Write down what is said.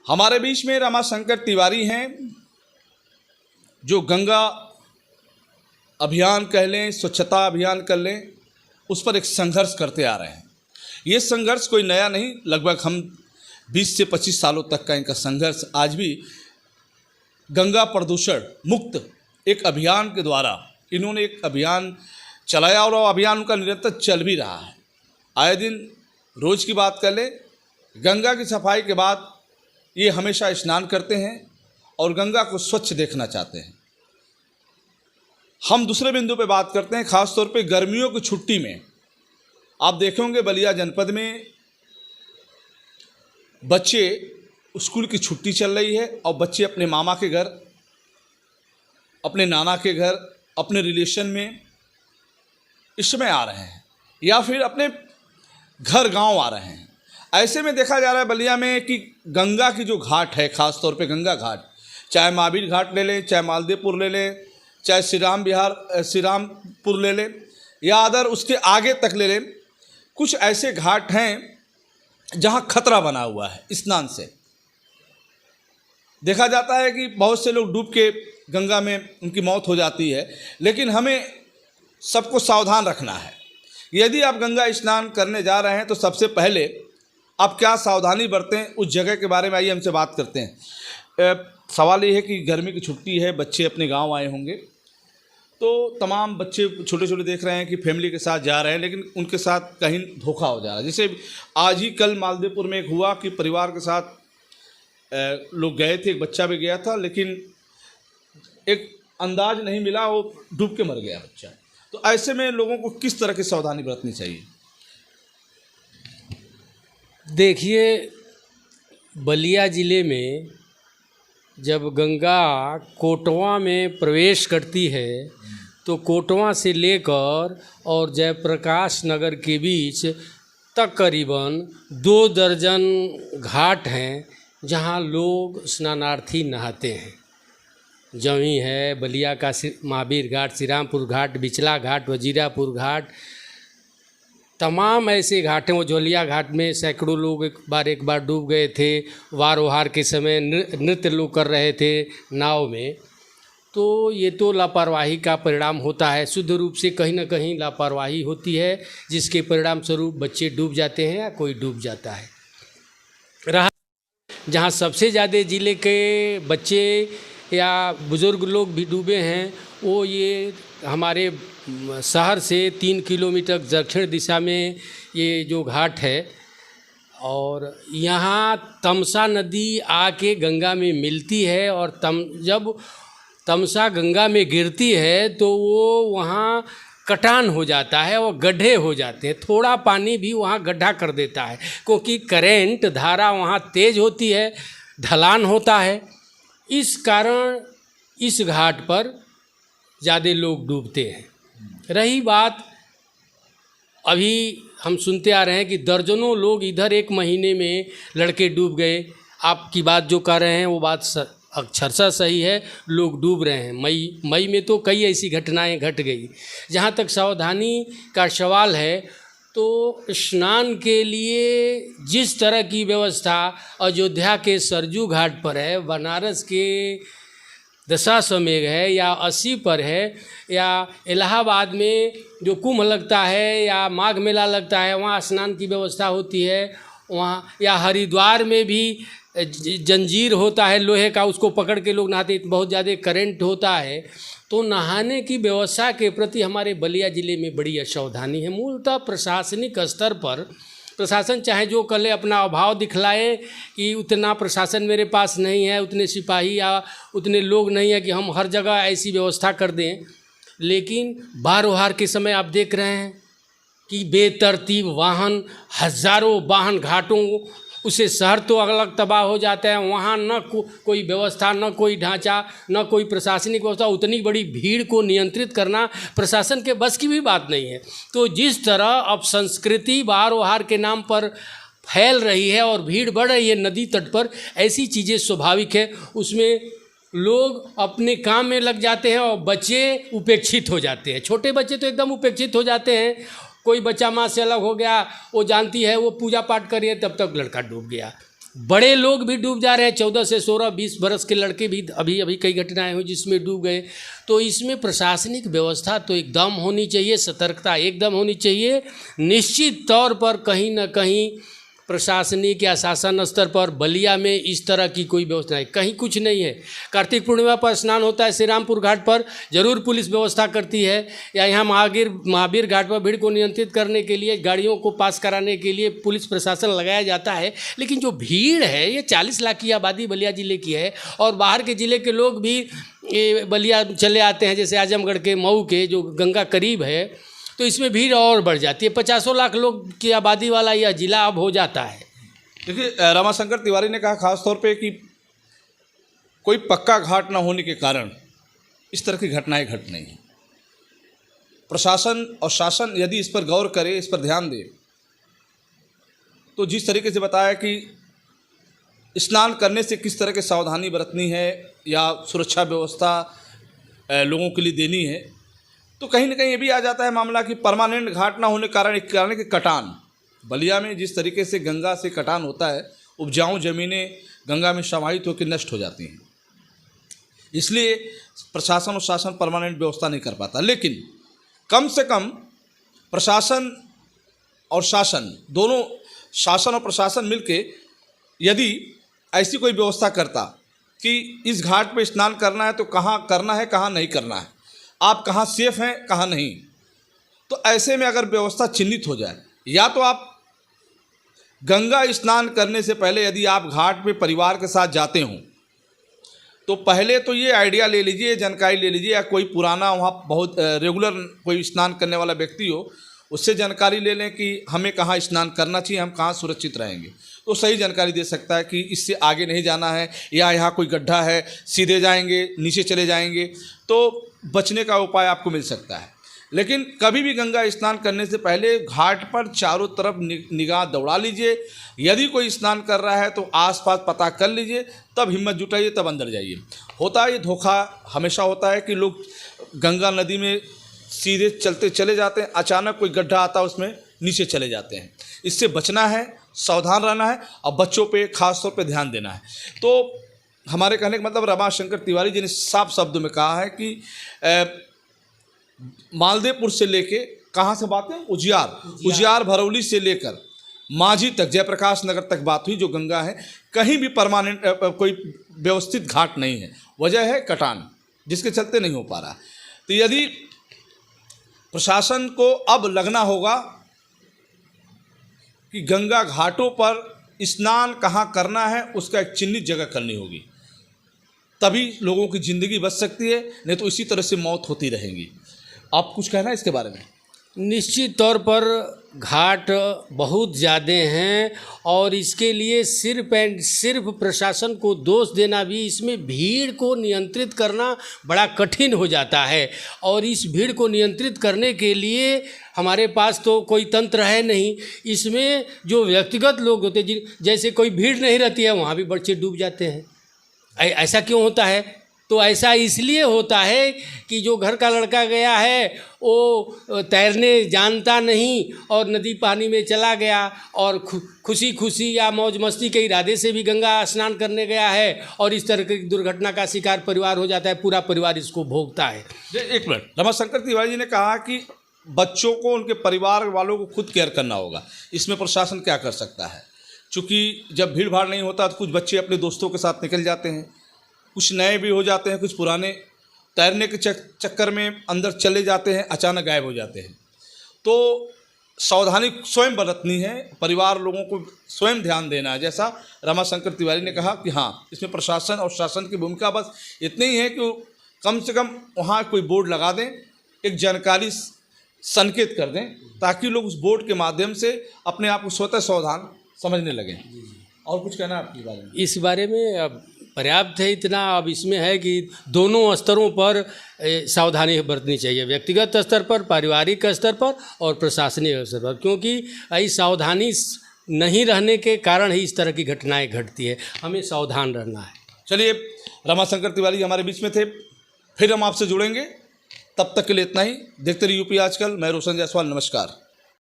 हमारे बीच में रमाशंकर तिवारी हैं, जो गंगा अभियान कह लें, स्वच्छता अभियान कर लें, उस पर एक संघर्ष करते आ रहे हैं। ये संघर्ष कोई नया नहीं, लगभग हम 20 से 25 सालों तक का इनका संघर्ष आज भी गंगा प्रदूषण मुक्त एक अभियान के द्वारा इन्होंने एक अभियान चलाया और वो अभियान उनका निरंतर चल भी रहा है। आए दिन रोज़ की बात कर ले, गंगा की सफाई के बाद ये हमेशा स्नान करते हैं और गंगा को स्वच्छ देखना चाहते हैं। हम दूसरे बिंदु पे बात करते हैं, ख़ास तौर पे गर्मियों की छुट्टी में आप देखे होंगे बलिया जनपद में बच्चे स्कूल की छुट्टी चल रही है और बच्चे अपने मामा के घर, अपने नाना के घर, अपने रिलेशन में इस समय आ रहे हैं या फिर अपने घर गांव आ रहे हैं। ऐसे में देखा जा रहा है बलिया में कि गंगा की जो घाट है, ख़ास तौर पे गंगा घाट, चाहे महावीर घाट ले लें, चाहे मालदेवपुर ले लें, चाहे श्रीरामपुर ले लें या अदर उसके आगे तक ले लें, कुछ ऐसे घाट हैं जहाँ खतरा बना हुआ है स्नान से। देखा जाता है कि बहुत से लोग डूब के गंगा में उनकी मौत हो जाती है, लेकिन हमें सबको सावधान रखना है। यदि आप गंगा स्नान करने जा रहे हैं तो सबसे पहले आप क्या सावधानी बरतें, उस जगह के बारे में आइए हमसे बात करते हैं। सवाल ये है कि गर्मी की छुट्टी है, बच्चे अपने गांव आए होंगे, तो तमाम बच्चे छोटे छोटे देख रहे हैं कि फैमिली के साथ जा रहे हैं, लेकिन उनके साथ कहीं धोखा हो जा रहा है। जैसे आज ही कल मालदेवपुर में एक हुआ कि परिवार के साथ लोग गए थे, एक बच्चा भी गया था, लेकिन एक अंदाज नहीं मिला, वो डूब के मर गया बच्चा। तो ऐसे में लोगों को किस तरह की सावधानी बरतनी चाहिए? देखिए, बलिया ज़िले में जब गंगा कोटवा में प्रवेश करती है तो कोटवा से लेकर और जयप्रकाश नगर के बीच तकरीबन 2 दर्जन घाट हैं जहां लोग स्नानार्थी नहाते हैं। जमी है बलिया का महावीर घाट, श्रीरामपुर घाट, बिचला घाट, वजीरापुर घाट, तमाम ऐसे घाट हैं। वो जोलिया घाट में सैकड़ों लोग एक बार डूब गए थे। वार ओहार के समय नृत्य लोग कर रहे थे नाव में। तो ये तो लापरवाही का परिणाम होता है, शुद्ध रूप से कहीं ना कहीं लापरवाही होती है, जिसके परिणाम स्वरूप बच्चे डूब जाते हैं या कोई डूब जाता है। रहा जहाँ सबसे ज़्यादा ज़िले के बच्चे या बुज़ुर्ग लोग भी डूबे हैं, वो ये हमारे शहर से 3 किलोमीटर दक्षिण दिशा में ये जो घाट है, और यहाँ तमसा नदी आके गंगा में मिलती है और जब तमसा गंगा में गिरती है तो वो वहाँ कटान हो जाता है और गड्ढे हो जाते हैं। थोड़ा पानी भी वहाँ गड्ढा कर देता है, क्योंकि करंट धारा वहाँ तेज होती है, ढलान होता है। इस कारण इस घाट पर ज़्यादा लोग डूबते हैं। रही बात, अभी हम सुनते आ रहे हैं कि दर्जनों लोग इधर 1 महीने में लड़के डूब गए। आपकी बात जो कह रहे हैं वो बात अक्षरशः सही है, लोग डूब रहे हैं। मई में तो कई ऐसी घटनाएं घट गई। जहाँ तक सावधानी का सवाल है, तो स्नान के लिए जिस तरह की व्यवस्था अयोध्या के सरजू घाट पर है, बनारस के दशाश्वमेध है या 80 पर है, या इलाहाबाद में जो कुंभ लगता है या माघ मेला लगता है, वहाँ स्नान की व्यवस्था होती है। वहाँ या हरिद्वार में भी जंजीर होता है लोहे का, उसको पकड़ के लोग नहाते, बहुत ज़्यादा करंट होता है। तो नहाने की व्यवस्था के प्रति हमारे बलिया ज़िले में बड़ी असावधानी है। मूलतः प्रशासनिक स्तर पर प्रशासन चाहे जो कर ले, अपना अभाव दिखलाए कि उतना प्रशासन मेरे पास नहीं है, उतने सिपाही या उतने लोग नहीं है कि हम हर जगह ऐसी व्यवस्था कर दें। लेकिन बार ओहार के समय आप देख रहे हैं कि बेतरतीब वाहन, हज़ारों वाहन घाटों, उससे शहर तो अलग तबाह हो जाता है। वहाँ न कोई व्यवस्था, न कोई ढांचा, न कोई प्रशासनिक व्यवस्था। उतनी बड़ी भीड़ को नियंत्रित करना प्रशासन के बस की भी बात नहीं है। तो जिस तरह अब संस्कृति बार ओहार के नाम पर फैल रही है और भीड़ बढ़ रही है नदी तट पर, ऐसी चीज़ें स्वाभाविक है। उसमें लोग अपने काम में लग जाते हैं और बच्चे उपेक्षित हो जाते हैं। छोटे बच्चे तो एकदम उपेक्षित हो जाते हैं। कोई बच्चा माँ से अलग हो गया, वो जानती है, वो पूजा पाठ करिए, तब तक लड़का डूब गया। बड़े लोग भी डूब जा रहे हैं, 14 से 16, 20 बरस के लड़के भी अभी अभी कई घटनाएं हुई जिसमें डूब गए। तो इसमें प्रशासनिक व्यवस्था तो एकदम होनी चाहिए, सतर्कता एकदम होनी चाहिए। निश्चित तौर पर कहीं ना कहीं प्रशासनिक या शासन स्तर पर बलिया में इस तरह की कोई व्यवस्था नहीं, कहीं कुछ नहीं है। कार्तिक पूर्णिमा पर स्नान होता है, श्री रामपुर घाट पर जरूर पुलिस व्यवस्था करती है, या यहाँ महावीर घाट पर भीड़ को नियंत्रित करने के लिए, गाड़ियों को पास कराने के लिए पुलिस प्रशासन लगाया जाता है। लेकिन जो भीड़ है ये 40 लाख की आबादी बलिया ज़िले की है, और बाहर के ज़िले के लोग भी ये बलिया चले आते हैं, जैसे आजमगढ़ के, मऊ के, जो गंगा करीब है, तो इसमें भीड़ और बढ़ जाती है। 50 लाख लोग की आबादी वाला यह जिला अब हो जाता है। देखिए, रमाशंकर तिवारी ने कहा खास तौर पे कि कोई पक्का घाट न होने के कारण इस तरह की घटनाएं घट नहीं हैं। प्रशासन और शासन यदि इस पर गौर करे, इस पर ध्यान दे, तो जिस तरीके से बताया कि स्नान करने से किस तरह की सावधानी बरतनी है या सुरक्षा व्यवस्था लोगों के लिए देनी है, तो कहीं ना कहीं ये भी आ जाता है मामला कि परमानेंट घाट ना होने के कारण एक कारण कि कटान, बलिया में जिस तरीके से गंगा से कटान होता है, उपजाऊ ज़मीनें गंगा में समाहित होकर नष्ट हो जाती हैं, इसलिए प्रशासन और शासन परमानेंट व्यवस्था नहीं कर पाता। लेकिन कम से कम प्रशासन और शासन दोनों, शासन और प्रशासन मिलके यदि ऐसी कोई व्यवस्था करता कि इस घाट पर स्नान करना है तो कहाँ करना है, कहाँ नहीं करना है, आप कहाँ सेफ हैं, कहाँ नहीं, तो ऐसे में अगर व्यवस्था चिन्हित हो जाए, या तो आप गंगा स्नान करने से पहले यदि आप घाट पे परिवार के साथ जाते हों तो पहले तो ये आइडिया ले लीजिए, जानकारी ले लीजिए, या कोई पुराना वहाँ बहुत रेगुलर कोई स्नान करने वाला व्यक्ति हो, उससे जानकारी ले लें कि हमें कहाँ स्नान करना चाहिए, हम कहाँ सुरक्षित रहेंगे, तो सही जानकारी दे सकता है कि इससे आगे नहीं जाना है, या यहाँ कोई गड्ढा है, सीधे जाएंगे, नीचे चले जाएंगे, तो बचने का उपाय आपको मिल सकता है। लेकिन कभी भी गंगा स्नान करने से पहले घाट पर चारों तरफ निगाह दौड़ा लीजिए। यदि कोई स्नान कर रहा है तो आसपास पता कर लीजिए, तब हिम्मत जुटाइए, तब अंदर जाइए। होता है ये धोखा हमेशा होता है कि लोग गंगा नदी में सीधे चलते चले जाते हैं, अचानक कोई गड्ढा आता है उसमें नीचे चले जाते हैं। इससे बचना है, सावधान रहना है, और बच्चों पे खास तौर पे ध्यान देना है। तो हमारे कहने का मतलब रमाशंकर तिवारी जी ने साफ शब्दों में कहा है कि मालदेपुर से लेके कहाँ से बात है, उजियार भरौली से लेकर माझी तक, जयप्रकाश नगर तक बात हुई, जो गंगा है कहीं भी परमानेंट कोई व्यवस्थित घाट नहीं है। वजह है कटान, जिसके चलते नहीं हो पा रहा। तो यदि प्रशासन को अब लगना होगा कि गंगा घाटों पर स्नान कहाँ करना है, उसका एक चिन्हित जगह करनी होगी, तभी लोगों की ज़िंदगी बच सकती है, नहीं तो इसी तरह से मौत होती रहेंगी। आप कुछ कहना है इसके बारे में? निश्चित तौर पर घाट बहुत ज़्यादा हैं, और इसके लिए सिर्फ एंड सिर्फ प्रशासन को दोष देना भी, इसमें भीड़ को नियंत्रित करना बड़ा कठिन हो जाता है। और इस भीड़ को नियंत्रित करने के लिए हमारे पास तो कोई तंत्र है नहीं। इसमें जो व्यक्तिगत लोग होते हैं, जैसे कोई भीड़ नहीं रहती है, वहाँ भी बच्चे डूब जाते हैं। ऐसा क्यों होता है? तो ऐसा इसलिए होता है कि जो घर का लड़का गया है वो तैरने जानता नहीं, और नदी पानी में चला गया, और खुशी खुशी या मौज मस्ती के इरादे से भी गंगा स्नान करने गया है, और इस तरह की दुर्घटना का शिकार परिवार हो जाता है, पूरा परिवार इसको भोगता है। एक मिनट, रमाशंकर तिवारी जी ने कहा कि बच्चों को, उनके परिवार वालों को खुद केयर करना होगा। इसमें प्रशासन क्या कर सकता है? चूँकि जब भीड़ भाड़ नहीं होता तो कुछ बच्चे अपने दोस्तों के साथ निकल जाते हैं, कुछ नए भी हो जाते हैं, कुछ पुराने तैरने के चक्कर में अंदर चले जाते हैं, अचानक गायब हो जाते हैं। तो सावधानी स्वयं बरतनी है, परिवार लोगों को स्वयं ध्यान देना है। जैसा रमाशंकर तिवारी ने कहा कि हाँ, इसमें प्रशासन और शासन की भूमिका बस इतनी ही है कि कम से कम वहाँ कोई बोर्ड लगा दें, एक जानकारी संकेत कर दें, ताकि लोग उस बोर्ड के माध्यम से अपने आप को स्वतः सावधान समझने लगें। और कुछ कहना है आपके बारे में? इस बारे में अब पर्याप्त है इतना। अब इसमें है कि दोनों स्तरों पर सावधानी बरतनी चाहिए, व्यक्तिगत स्तर पर, पारिवारिक स्तर पर और प्रशासनिक स्तर पर, क्योंकि इस सावधानी नहीं रहने के कारण ही इस तरह की घटनाएं घटती है। हमें सावधान रहना है। चलिए, रमाशंकर तिवारी हमारे बीच में थे, फिर हम आपसे जुड़ेंगे। तब तक के लिए इतना ही। देखते रहिए यूपी आजकल। मैं रोशन जायसवाल, नमस्कार।